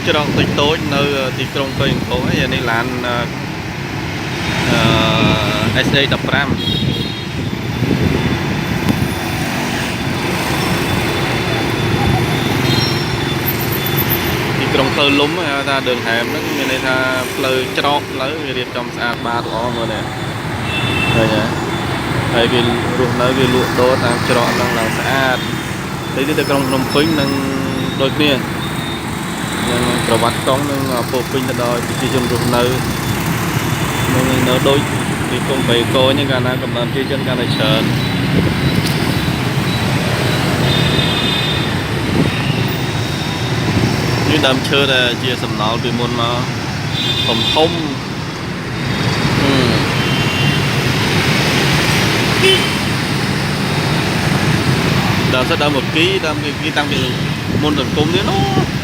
ច្រកតិចតូចនៅទីក្រុងកុយអង្គរឯនេះឡានSA 15ទីក្រុងផ្លូវលំគេថាđường hẻmហ្នឹងមានន័យថាផ្លូវច្រកផ្លូវវារៀបចំស្អាតបាតល្អមើលនេះឃើញទេហើយគេរស់នៅគេលក់ដូរតាមច្រកហ្នឹងឡើងស្អាតទីនេះទៅក្រុងភ្នំពេញនឹងដូចគ្នានឹងប្រវត្តិកង់នឹងពោពេញទៅដោយប្រជាជនរស់នៅដូចទីក្រុងបេកូនេះកាលណាកំណើតប្រជាជនកាន់តែច្រើននេះដើមឈើដែលជាសំណល់ពីមុនមកធំដើមសិតដើមមកគីតាំងពីមុនសង្គមនេះនោះ